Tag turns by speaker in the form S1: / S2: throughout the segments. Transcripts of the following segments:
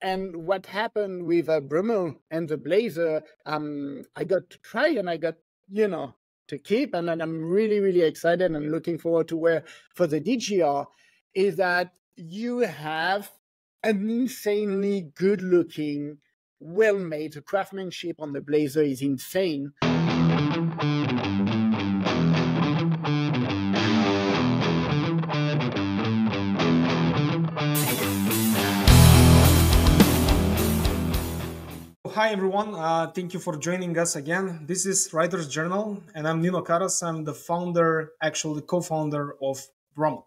S1: And what happened with Brummell and the Blazer, I got to try and I got, to keep. And then I'm really, really excited and looking forward to wear for the DGR is that you have an insanely good looking, well made. The craftsmanship on the Blazer is insane.
S2: Hi everyone, thank you for joining us again. This is Writer's Journal and I'm Nino Karas. I'm the founder, actually the co-founder of Brummell.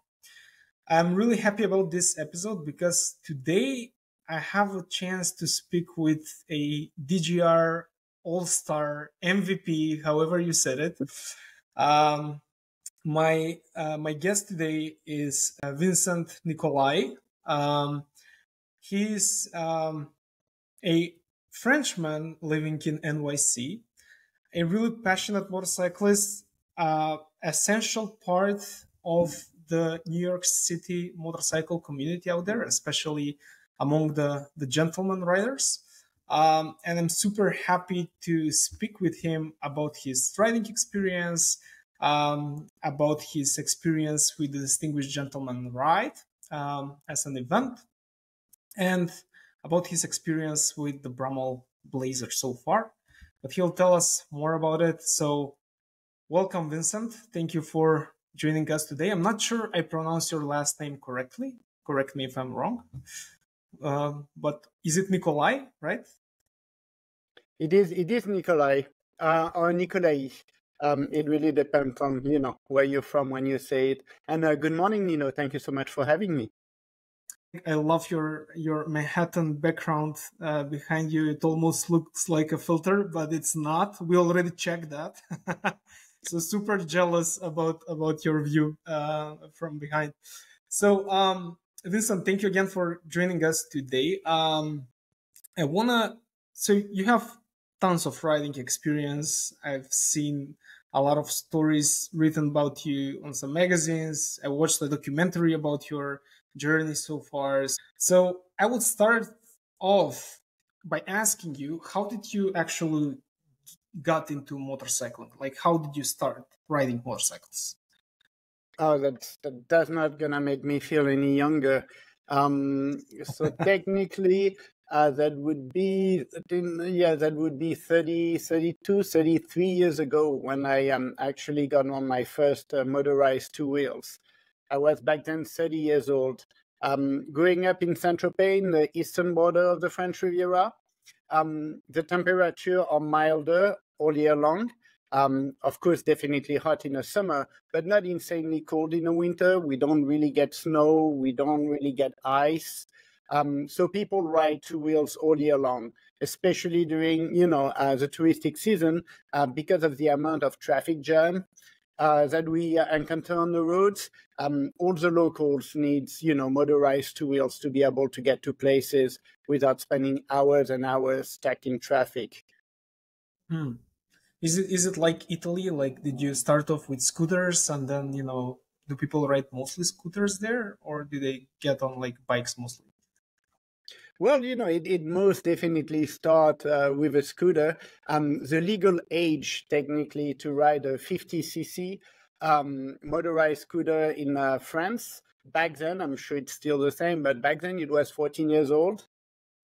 S2: I'm really happy about this episode because today I have a chance to speak with a DGR All-Star MVP, however you said it. My guest today is Vincent Nicolai. He's a Frenchman living in NYC, a really passionate motorcyclist, essential part of the New York City motorcycle community out there, especially among the gentleman riders. And I'm super happy to speak with him about his riding experience, about his experience with the Distinguished Gentleman Ride as an event, and about his experience with the Brummell Blazer so far. But he'll tell us more about it. So welcome, Vincent. Thank you for joining us today. I'm not sure I pronounced your last name correctly. Correct me if I'm wrong. But is it Nicolai, right?
S1: It is Nicolai or Nicolai. It really depends on, where you're from when you say it. And good morning, Nino. Thank you so much for having me.
S2: I love your Manhattan background behind you. It almost looks like a filter, but it's not. We already checked that. So super jealous about your view from behind. So Vincent, thank you again for joining us today. So you have tons of riding experience. I've seen a lot of stories written about you on some magazines. I watched a documentary about your journey so far. So I would start off by asking you, how did you actually got into motorcycling? Like, how did you start riding motorcycles?
S1: Oh, that's not gonna make me feel any younger. So technically, that would be 30, 32, 33 years ago when I actually got on my first motorized two wheels. I was back then 30 years old. Growing up in Saint-Tropez, the eastern border of the French Riviera, the temperature are milder all year long. Of course, definitely hot in the summer, but not insanely cold in the winter. We don't really get snow. We don't really get ice. So people ride two wheels all year long, especially during, the touristic season, because of the amount of traffic jam that we encounter on the roads. All the locals need, motorized two wheels to be able to get to places without spending hours and hours stuck in traffic.
S2: Is it like Italy? Like, did you start off with scooters and then, do people ride mostly scooters there, or do they get on like bikes mostly?
S1: Well, it most definitely start with a scooter. The legal age, technically, to ride a 50cc motorized scooter in France, back then, I'm sure it's still the same, but back then it was 14 years old.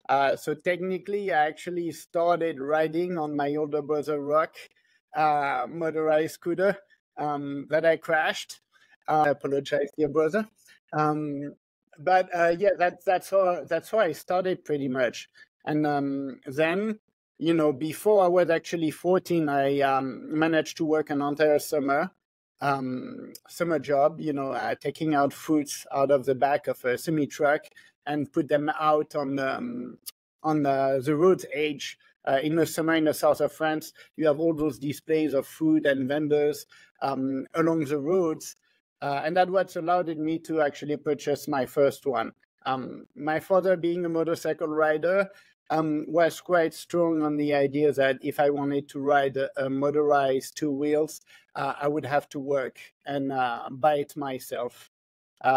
S1: So technically, I actually started riding on my older brother Rock motorized scooter that I crashed. I apologize, dear brother. But that's how I started pretty much. And then, before I was actually 14, I managed to work an entire summer job, taking out fruits out of the back of a semi truck and put them out on the road edge. In the summer in the south of France, you have all those displays of food and vendors along the roads. And that's what allowed me to actually purchase my first one. My father, being a motorcycle rider, was quite strong on the idea that if I wanted to ride a motorized two wheels, I would have to work and buy it myself,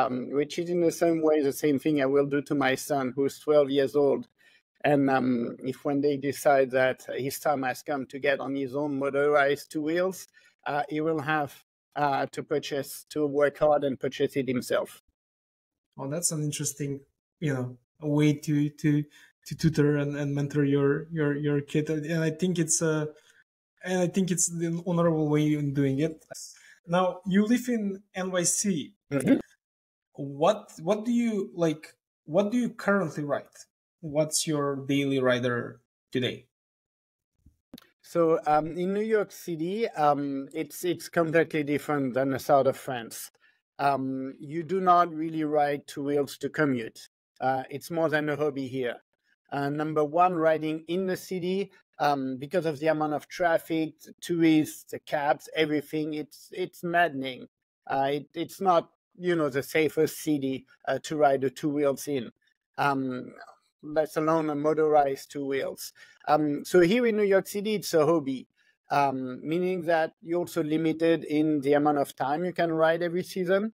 S1: which is in the same way the same thing I will do to my son, who's 12 years old. And if one day decide that his time has come to get on his own motorized two wheels, he will have to work hard and purchase it himself.
S2: Oh, that's an interesting, a way to tutor and mentor your kid, and I think it's the honorable way in doing it. Now you live in NYC.
S1: Mm-hmm.
S2: What do you like? What do you currently write? What's your daily writer today?
S1: So in New York City, it's completely different than the south of France. You do not really ride two wheels to commute. It's more than a hobby here. Number one, riding in the city, because of the amount of traffic, the tourists, the cabs, everything, it's maddening. It's not, the safest city to ride the two wheels in, let alone a motorized two wheels. So here in New York City, it's a hobby, meaning that you're also limited in the amount of time you can ride every season,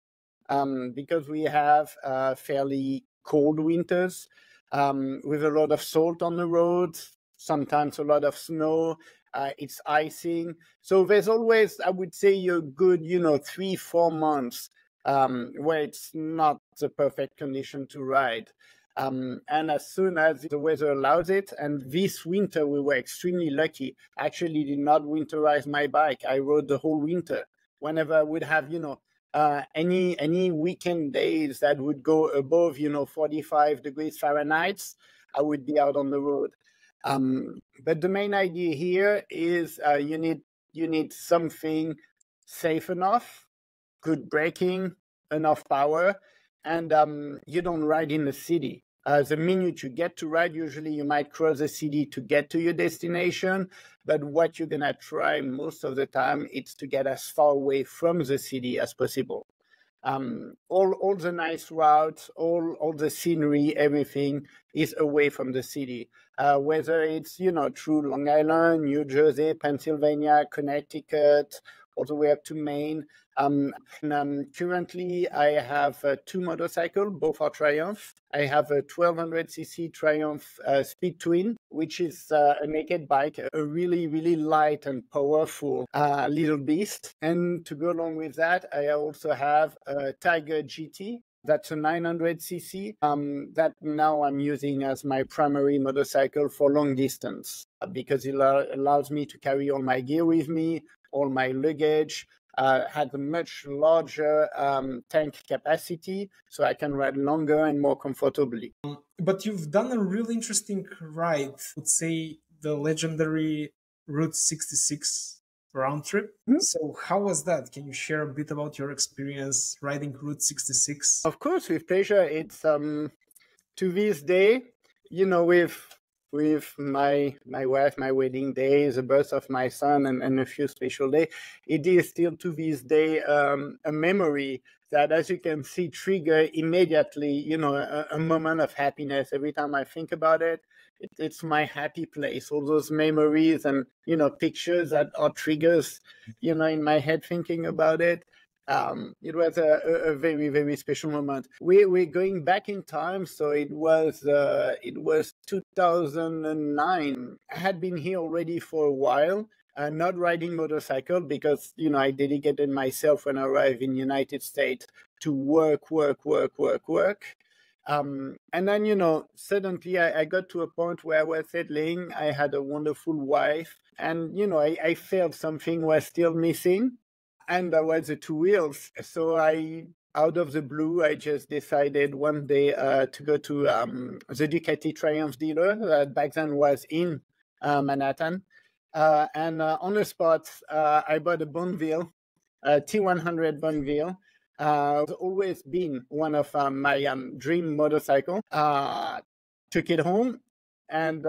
S1: because we have fairly cold winters, with a lot of salt on the roads, sometimes a lot of snow. It's icing. So there's always, I would say, a good, 3-4 months where it's not the perfect condition to ride. And as soon as the weather allows it, and this winter we were extremely lucky, I actually did not winterize my bike. I rode the whole winter. Whenever I would have, any weekend days that would go above, 45 degrees Fahrenheit, I would be out on the road. But the main idea here is you need something safe enough, good braking, enough power, and you don't ride in the city. The minute you get to ride, usually you might cross the city to get to your destination, but what you're gonna try most of the time is to get as far away from the city as possible. All the nice routes, all the scenery, everything is away from the city. Whether it's through Long Island, New Jersey, Pennsylvania, Connecticut, all the way up to Maine. Currently, I have 2 motorcycles, both are Triumph. I have a 1200cc Triumph Speed Twin, which is a naked bike, a really, really light and powerful little beast. And to go along with that, I also have a Tiger GT. That's a 900cc that now I'm using as my primary motorcycle for long distance, because it allows me to carry all my gear with me, all my luggage, had a much larger tank capacity, so I can ride longer and more comfortably.
S2: But you've done a really interesting ride, I would say the legendary Route 66 round trip. Mm-hmm. So how was that? Can you share a bit about your experience riding Route 66?
S1: Of course, with pleasure. It's to this day, with my wife, my wedding day, the birth of my son, and a few special days, it is still to this day a memory that, as you can see, trigger immediately, a moment of happiness. Every time I think about it, it's my happy place. All those memories and, pictures that are triggers, in my head thinking about it. It was a very, very special moment. We're going back in time, so it was 2009. I had been here already for a while, not riding motorcycle because I dedicated myself when I arrived in the United States to work. And then suddenly I got to a point where I was settling. I had a wonderful wife, and I felt something was still missing. And that was the two wheels. So out of the blue, I just decided one day to go to the Ducati Triumph dealer that back then was in Manhattan. And on the spot, I bought a Bonneville, T100 Bonneville. It's always been one of my dream motorcycle. Took it home, and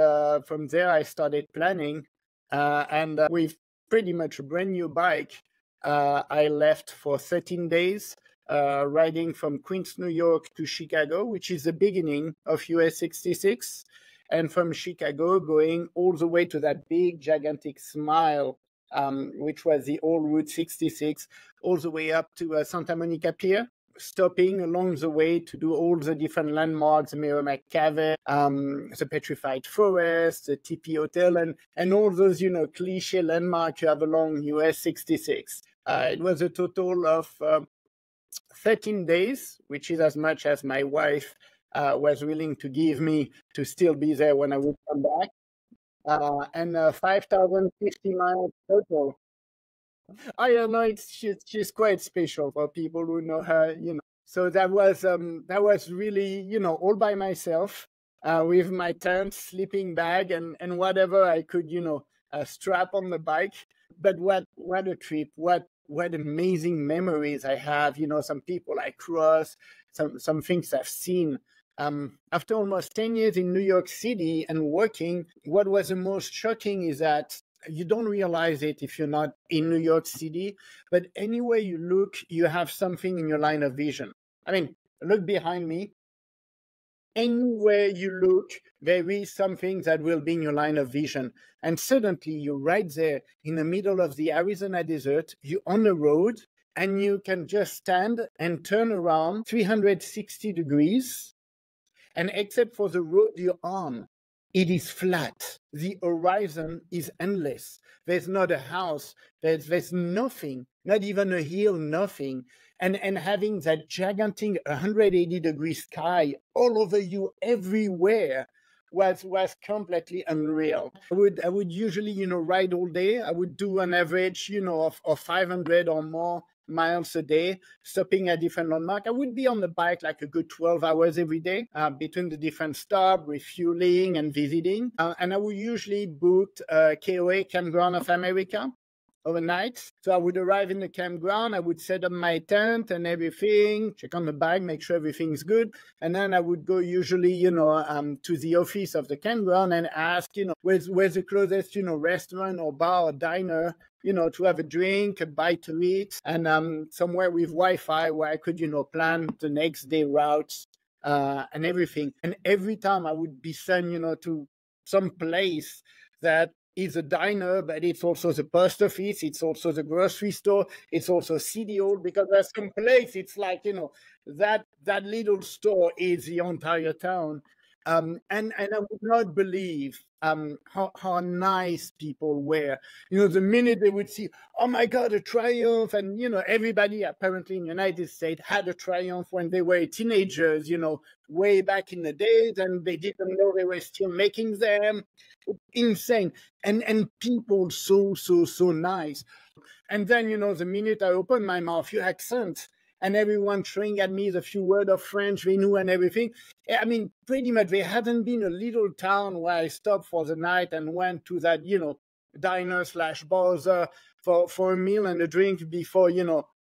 S1: from there I started planning. And with pretty much a brand new bike, I left for 13 days, riding from Queens, New York to Chicago, which is the beginning of US 66, and from Chicago going all the way to that big, gigantic smile, which was the old Route 66, all the way up to Santa Monica Pier. stopping along the way to do all the different landmarks, the Merrimack Cave, the Petrified Forest, the Tipi Hotel, and all those, cliche landmarks you have along US 66. It was a total of 13 days, which is as much as my wife was willing to give me to still be there when I would come back. And 5,050 miles total. I don't know, she's quite special for people who know her, So that was really, all by myself, with my tent, sleeping bag, and whatever I could, strap on the bike. But what a trip! What amazing memories I have! Some people I cross, some things I've seen. After almost 10 years in New York City and working, what was the most shocking is that you don't realize it if you're not in New York City, but anywhere you look, you have something in your line of vision. I mean, look behind me. Anywhere you look, there is something that will be in your line of vision. And suddenly you're right there in the middle of the Arizona desert, you're on the road, and you can just stand and turn around 360 degrees. And except for the road you're on, it is flat. The horizon is endless. There's not a house. There's nothing, not even a hill, nothing. And having that gigantic 180-degree sky all over you everywhere was completely unreal. I would usually, ride all day. I would do an average, of 500 or more miles a day, stopping at different landmarks. I would be on the bike like a good 12 hours every day, between the different stops, refueling and visiting. And I would usually book KOA, Campground of America, overnight. So I would arrive in the campground, I would set up my tent and everything, check on the bag, make sure everything's good. And then I would go usually, to the office of the campground and ask, where's the closest, restaurant or bar or diner, to have a drink, a bite to eat, and somewhere with Wi-Fi where I could, plan the next day routes and everything. And every time I would be sent, to some place that is a diner, but it's also the post office, it's also the grocery store, it's also City Hall, because there's some place, it's like, that little store is the entire town. And I would not believe how nice people were. The minute they would see, oh my God, a Triumph, and everybody apparently in the United States had a Triumph when they were teenagers, way back in the days, and they didn't know they were still making them. Insane. And people so nice. And then, the minute I open my mouth, your accent, and everyone throwing at me the few words of French they knew and everything. I mean, pretty much there hadn't been a little town where I stopped for the night and went to that, diner/bar for a meal and a drink before,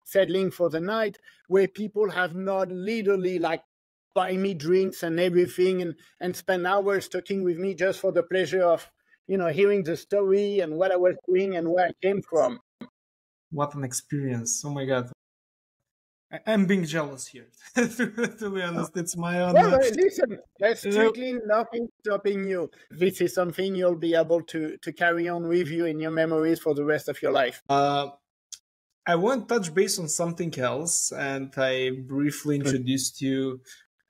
S1: settling for the night, where people have not literally buy me drinks and everything and spend hours talking with me just for the pleasure of, hearing the story and what I was doing and where I came from.
S2: What an experience. Oh my God. I'm being jealous here. To be honest, it's my own.
S1: Well, listen, there's strictly nothing stopping you. This is something you'll be able to carry on with you in your memories for the rest of your life.
S2: I want to touch base on something else, and I briefly introduced you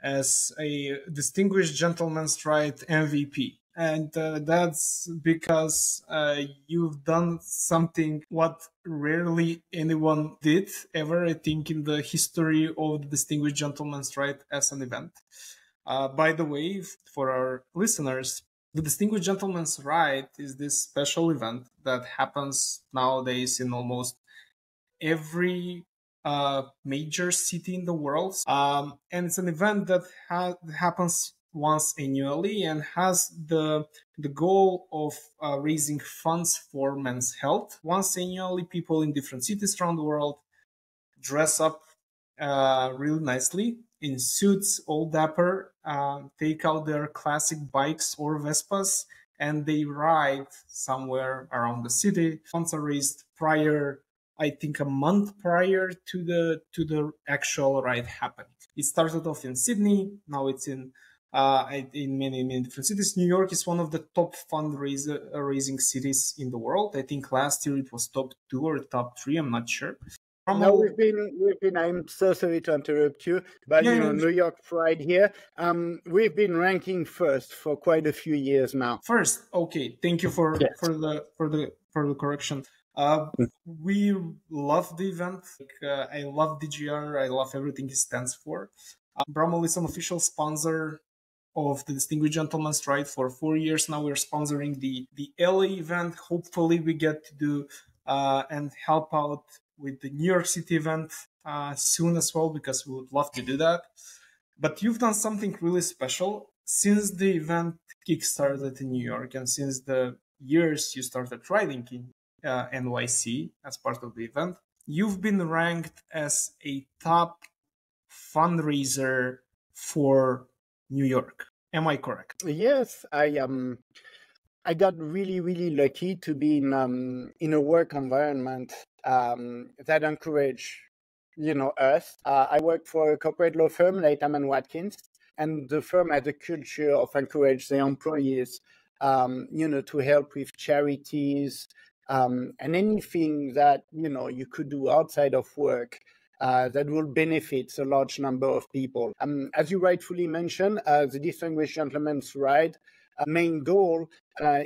S2: as a Distinguished Gentleman's Right MVP. And that's because you've done something what rarely anyone did ever, I think, in the history of the Distinguished Gentleman's Right as an event. By the way, for our listeners, the Distinguished Gentleman's Right is this special event that happens nowadays in almost every major city in the world. And it's an event that happens once annually and has the goal of raising funds for men's health. Once annually, people in different cities around the world dress up really nicely in suits, all dapper, take out their classic bikes or Vespas, and they ride somewhere around the city. Funds are raised prior, I think, a month prior to the actual ride happening. It started off in Sydney, now it's in many different cities. New York is one of the top fundraising cities in the world. I think last year it was top 2 or top 3, I'm not sure.
S1: No,
S2: Brummell.
S1: we've been. I'm so sorry to interrupt you, but
S2: Yeah, yeah,
S1: New York Pride here. We've been ranking first for quite a few years now.
S2: first. Okay, thank you for
S1: Yes.
S2: the correction. We love the event. I love DGR. I love everything it stands for. Brummell is an official sponsor of the Distinguished Gentleman's Ride for 4 years now. We're sponsoring the LA event. Hopefully, we get to do and help out with the New York City event soon as well, because we would love to do that. But you've done something really special since the event kickstarted in New York, and since the years you started riding in NYC as part of the event. You've been ranked as a top fundraiser for New York. Am I correct?
S1: Yes, I got really lucky to be in a work environment that encourage us. I work for a corporate law firm, Latham and Watkins, and the firm has a culture of encourage their employees, to help with charities and anything that you could do outside of work. That will benefit a large number of people. As you rightfully mentioned, the Distinguished Gentleman's Ride main goal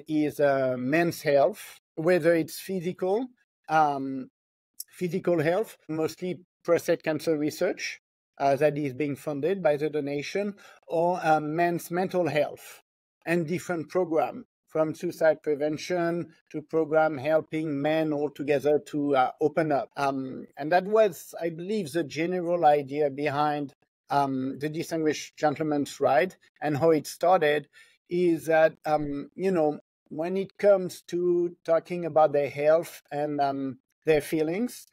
S1: is men's health, whether it's physical health, mostly prostate cancer research that is being funded by the donation, or men's mental health and different programs, from suicide prevention to program helping men altogether to open up. And that was, I believe, the general idea behind the Distinguished Gentleman's Ride, and how it started is that, when it comes to talking about their health and their feelings,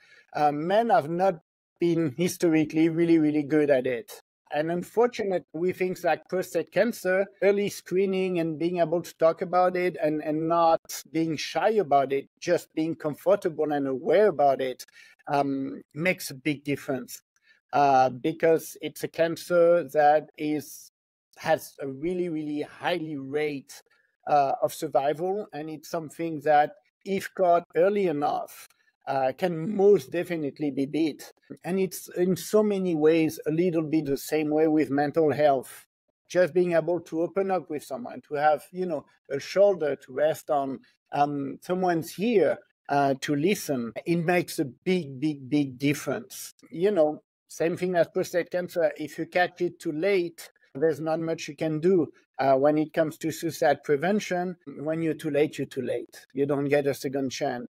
S1: men have not been historically really good at it. And unfortunately, with things like prostate cancer, early screening and being able to talk about it and not being shy about it, just being comfortable and aware about it, makes a big difference. Because it's a cancer that has a really highly rate of survival, and it's something that, if caught early enough, can most definitely be beat. And it's in so many ways a little bit the same way with mental health. Just being able to open up with someone, to have, a shoulder to rest on, someone's here to listen, it makes a big difference. Same thing as prostate cancer. If you catch it too late, there's not much you can do. When it comes to suicide prevention, when you're too late, you're too late. You don't get a second chance.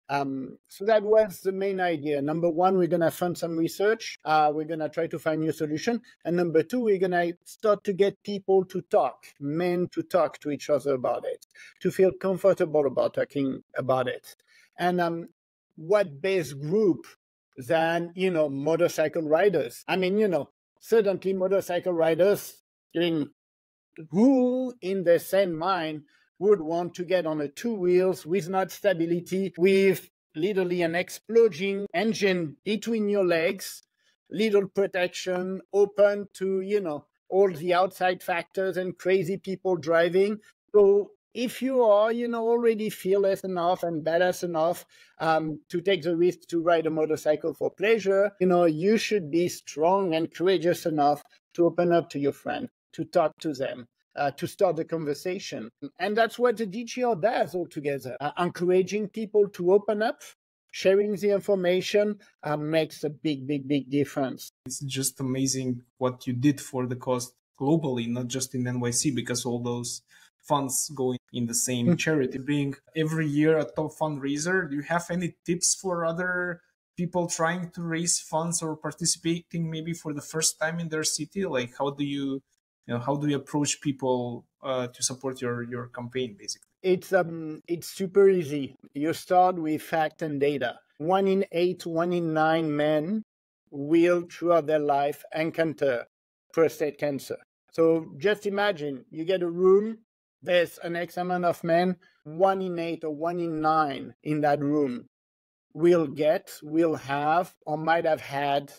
S1: So that was the main idea. Number one, we're going to fund some research. We're going to try to find new solution. And number two, we're going to start to get people to talk, men to talk to each other about it, to feel comfortable about talking about it. And what best group than, motorcycle riders? I mean, certainly motorcycle riders, who in their sane mind would want to get on a two wheels with not stability, with literally an exploding engine between your legs, little protection, open to, all the outside factors and crazy people driving. So if you are, already fearless enough and badass enough to take the risk to ride a motorcycle for pleasure, you should be strong and courageous enough to open up to your friend, to talk to them, to start the conversation. And that's what the DGR does altogether. Encouraging people to open up, sharing the information makes a big difference.
S2: It's just amazing what you did for the cause globally, not just in NYC, because all those funds go in the same charity. Being every year a top fundraiser, do you have any tips for other people trying to raise funds or participating maybe for the first time in their city? Like, how do you approach people to support your campaign, basically?
S1: It's super easy. You start with fact and data. 1 in 8, 1 in 9 men will, throughout their life, encounter prostate cancer. So just imagine, you get a room, there's an X amount of men, 1 in 8 or 1 in 9 in that room will have, or might have had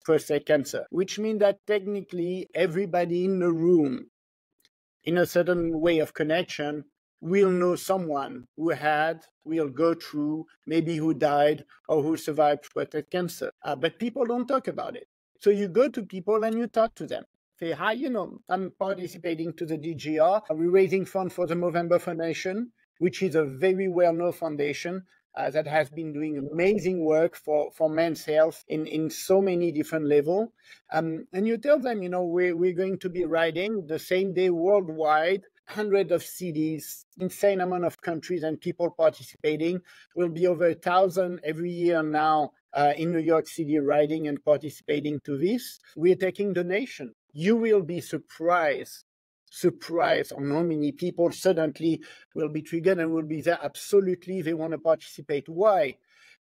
S1: prostate cancer, which means that technically everybody in the room, in a certain way of connection, will know someone who will go through, maybe who died or who survived prostate cancer. But people don't talk about it. So you go to people and you talk to them. Say, hi, I'm participating to the DGR. We're raising funds for the Movember Foundation, which is a very well-known foundation that has been doing amazing work for men's health in so many different levels. And you tell them, we're going to be riding the same day worldwide, hundreds of cities, insane amount of countries and people participating. Will be over 1,000 every year now in New York City riding and participating to this. We're taking donation. You will be surprised on how many people suddenly will be triggered and will be there. Absolutely, they want to participate. Why?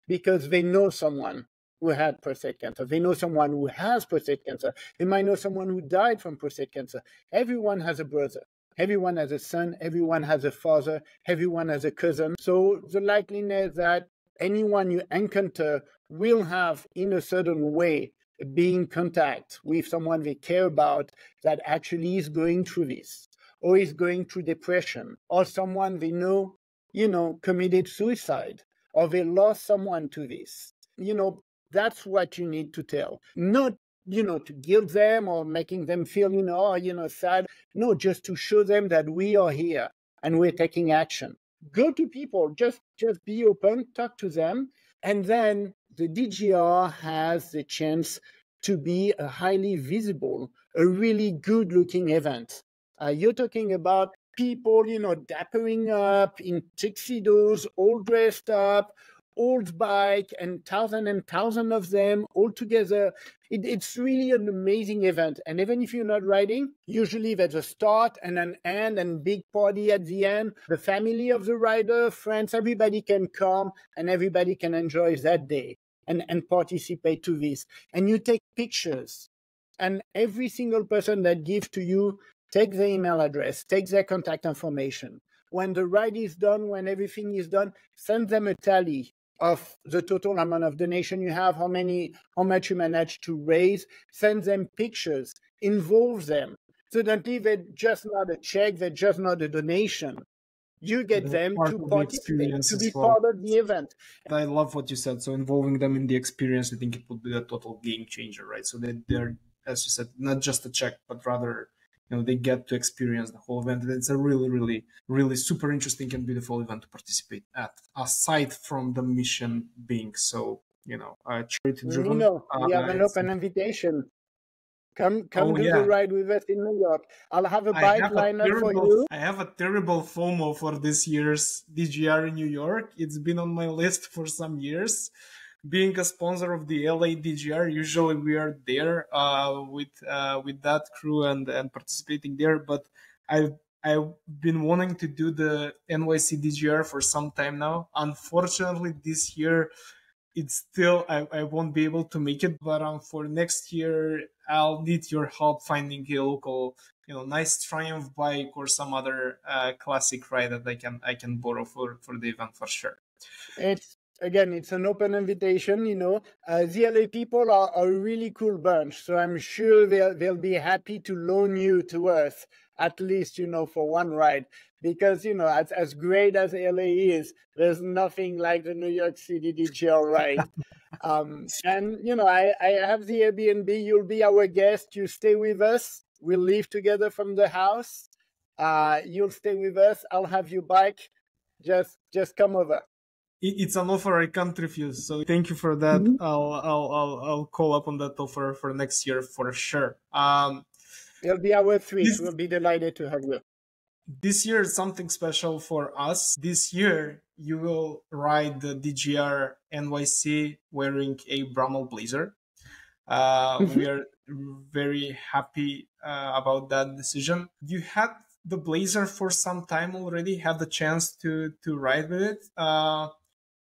S1: Because they know someone who had prostate cancer. They know someone who has prostate cancer. They might know someone who died from prostate cancer. Everyone has a brother. Everyone has a son. Everyone has a father. Everyone has a cousin. So the likeliness that anyone you encounter will have, in a certain way, be in contact with someone they care about that actually is going through this, or is going through depression, or someone they know, committed suicide, or they lost someone to this. That's what you need to tell. Not, to guilt them or making them feel, sad. No, just to show them that we are here and we're taking action. Go to people, just be open, talk to them, and then the DGR has the chance to be a highly visible, a really good-looking event. You're talking about people, dappering up in tuxedos, all dressed up, old bike, and thousands of them all together. It's really an amazing event. And even if you're not riding, usually there's a start and an end and big party at the end. The family of the rider, friends, everybody can come and everybody can enjoy that day and participate to this. And you take pictures. And every single person that gives to you, take their email address, take their contact information. When the ride is done, when everything is done, send them a tally of the total amount of donation you have, how much you managed to raise. Send them pictures, involve them. So that they're just not a check, they're just not a donation. You get them to participate, to be part of the event.
S2: I love what you said. So involving them in the experience, I think it would be a total game changer, right? So that they're, as you said, not just a check, but rather, they get to experience the whole event. And it's a really, really, really super interesting and beautiful event to participate at, aside from the mission being so, charity driven.
S1: We have an open invitation. Come do the ride with us in New York. I'll have a bike lined up for you.
S2: I have a terrible FOMO for this year's DGR in New York. It's been on my list for some years. Being a sponsor of the LA DGR, usually we are there with that crew and participating there. But I've been wanting to do the NYC DGR for some time now. Unfortunately, this year it's still I won't be able to make it. But for next year, I'll need your help finding a local, nice Triumph bike or some other classic ride that I can borrow for the event for sure.
S1: It's an open invitation, the LA people are a really cool bunch. So I'm sure they'll be happy to loan you to us, at least, for one ride. Because, as great as LA is, there's nothing like the New York City DGR ride. And, I have the Airbnb. You'll be our guest. You stay with us. We'll leave together from the house. You'll stay with us. I'll have your bike. Just come over.
S2: It's an offer I can't refuse. So thank you for that. Mm-hmm. I'll call up on that offer for next year for sure.
S1: It'll be our treat. We'll be delighted to have you.
S2: This year is something special for us. This year you will ride the DGR NYC wearing a Brummell Blazer. We are very happy about that decision. You had the Blazer for some time already, had the chance to ride with it.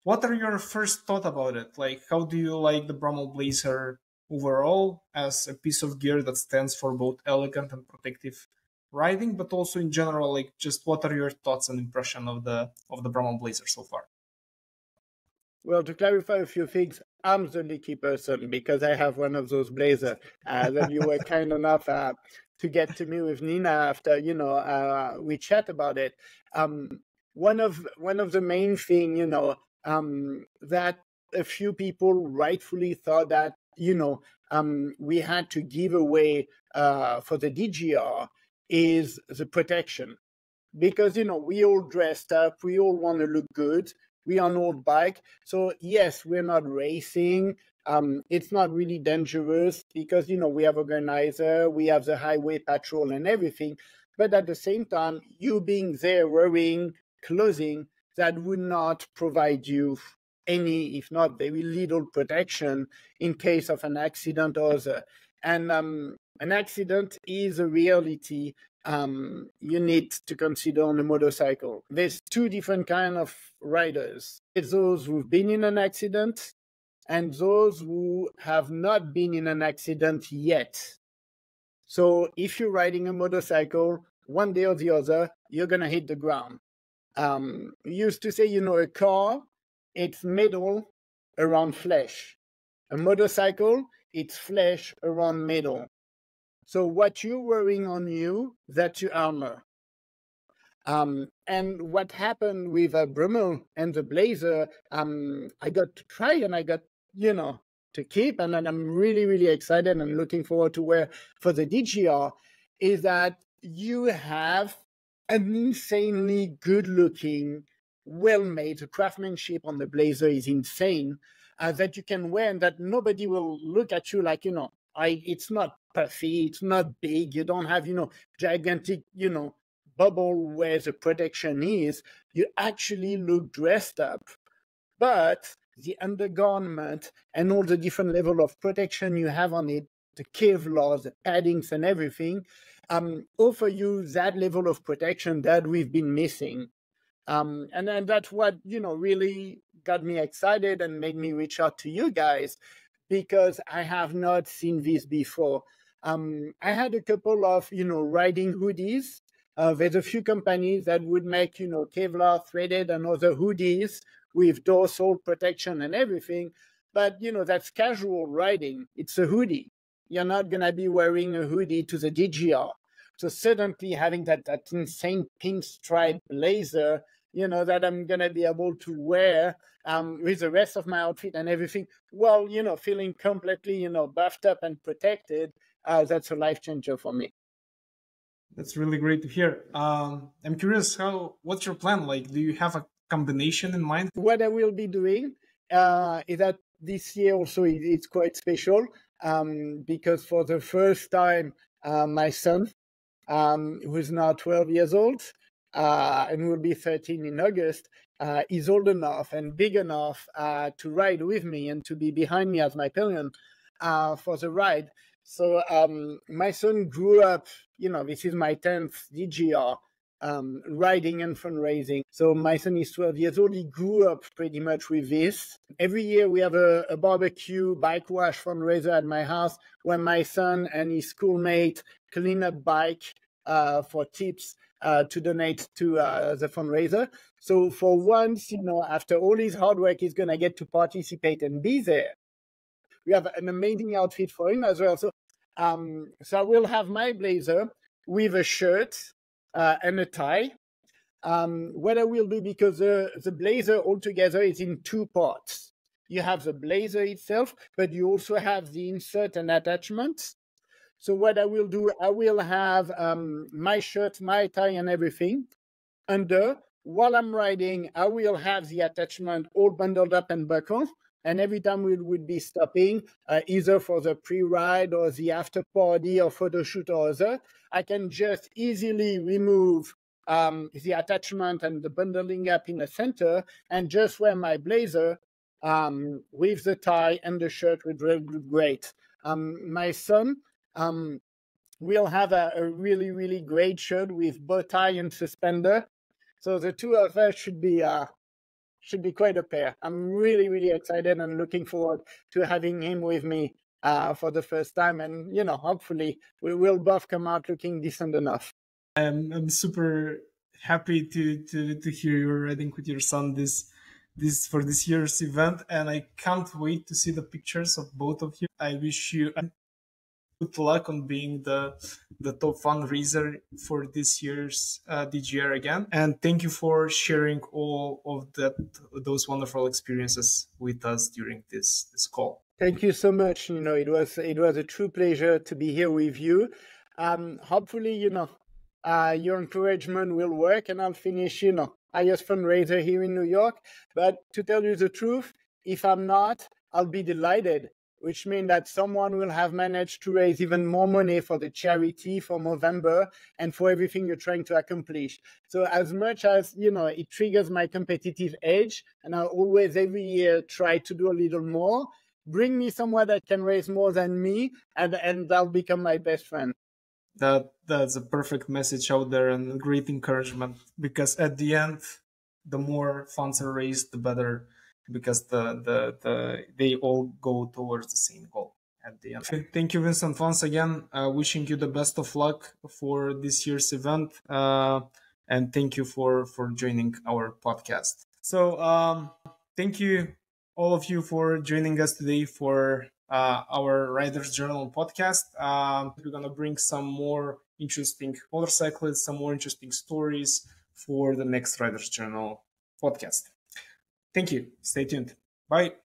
S2: What are your first thoughts about it? Like, how do you like the Brummell Blazer overall as a piece of gear that stands for both elegant and protective riding, but also in general, like, just what are your thoughts and impression of the Brummell Blazer so far?
S1: Well, to clarify a few things, I'm the leaky person because I have one of those blazers that you were kind enough to to get to meet with Nina after, we chat about it. One of the main thing, that a few people rightfully thought that, we had to give away for the DGR is the protection. Because, we all dressed up, we all want to look good, we on old bike. So yes, we're not racing. It's not really dangerous because, we have organizer, we have the highway patrol and everything. But at the same time, you being there wearing clothing that would not provide you any, if not very little protection in case of an accident or other. And an accident is a reality you need to consider on a motorcycle. There's two different kind of riders. It's those who've been in an accident and those who have not been in an accident yet. So if you're riding a motorcycle, one day or the other, you're going to hit the ground. We used to say, a car, it's metal around flesh. A motorcycle, it's flesh around metal. So what you're wearing on you, that's your armor. And what happened with Brummell and the Blazer, I got to try and I got, to keep, and then I'm really, really excited and looking forward to wear for the DGR, is that you have an insanely good-looking, well-made, the craftsmanship on the Blazer is insane, that you can wear and that nobody will look at you like, it's not puffy, it's not big, you don't have, gigantic, bubble where the protection is. You actually look dressed up. But the undergarment and all the different level of protection you have on it, the Kevlar, the paddings and everything, offer you that level of protection that we've been missing. And then that's what, really got me excited and made me reach out to you guys, because I have not seen this before. I had a couple of, riding hoodies. There's a few companies that would make, Kevlar threaded and other hoodies with dorsal protection and everything. But, that's casual riding. It's a hoodie. You're not going to be wearing a hoodie to the DGR. So suddenly having that insane pinstripe blazer, that I'm going to be able to wear with the rest of my outfit and everything, well, feeling completely, buffed up and protected, that's a life changer for me.
S2: That's really great to hear. I'm curious, what's your plan? Like, do you have a combination in mind?
S1: What I will be doing is that this year also it's quite special because for the first time, my son, who's now 12 years old and will be 13 in August, is old enough and big enough to ride with me and to be behind me as my pillion for the ride. So my son grew up, this is my 10th DGR, riding and fundraising. So my son is 12 years old. He grew up pretty much with this. Every year we have a barbecue bike wash fundraiser at my house where my son and his schoolmate clean up bike for tips to donate to the fundraiser. So for once, after all his hard work, he's going to get to participate and be there. We have an amazing outfit for him as well. So I will have my blazer with a shirt and a tie. What I will do, because the blazer altogether is in two parts. You have the blazer itself, but you also have the insert and attachments. So what I will do, I will have my shirt, my tie and everything under. While I'm riding, I will have the attachment all bundled up and buckled. And every time we would be stopping, either for the pre-ride or the after-party or photo shoot or other, I can just easily remove the attachment and the bundling up in the center and just wear my blazer with the tie and the shirt would look great. My son will have a really, really great shirt with bow tie and suspender. So the two of us should be quite a pair. I'm really, really excited and looking forward to having him with me for the first time. And, hopefully we will both come out looking decent enough.
S2: I'm super happy to hear you're riding with your son this for this year's event. And I can't wait to see the pictures of both of you. I wish you good luck on being the top fundraiser for this year's DGR again. And thank you for sharing all of those wonderful experiences with us during this call.
S1: Thank you so much. It was a true pleasure to be here with you. Hopefully, your encouragement will work, and I'll finish, highest fundraiser here in New York. But to tell you the truth, if I'm not, I'll be delighted, which means that someone will have managed to raise even more money for the charity for November and for everything you're trying to accomplish. So as much as, it triggers my competitive edge, and I always every year try to do a little more, bring me someone that can raise more than me, and I'll become my best friend.
S2: That's a perfect message out there and great encouragement, because at the end, the more funds are raised, the better, because they all go towards the same goal at the end. Thank you, Vincent, once again. Wishing you the best of luck for this year's event, and thank you for joining our podcast. So thank you all of you for joining us today for our Riders Journal podcast. We're going to bring some more interesting motorcyclists, some more interesting stories for the next Riders Journal podcast. Thank you. Stay tuned. Bye.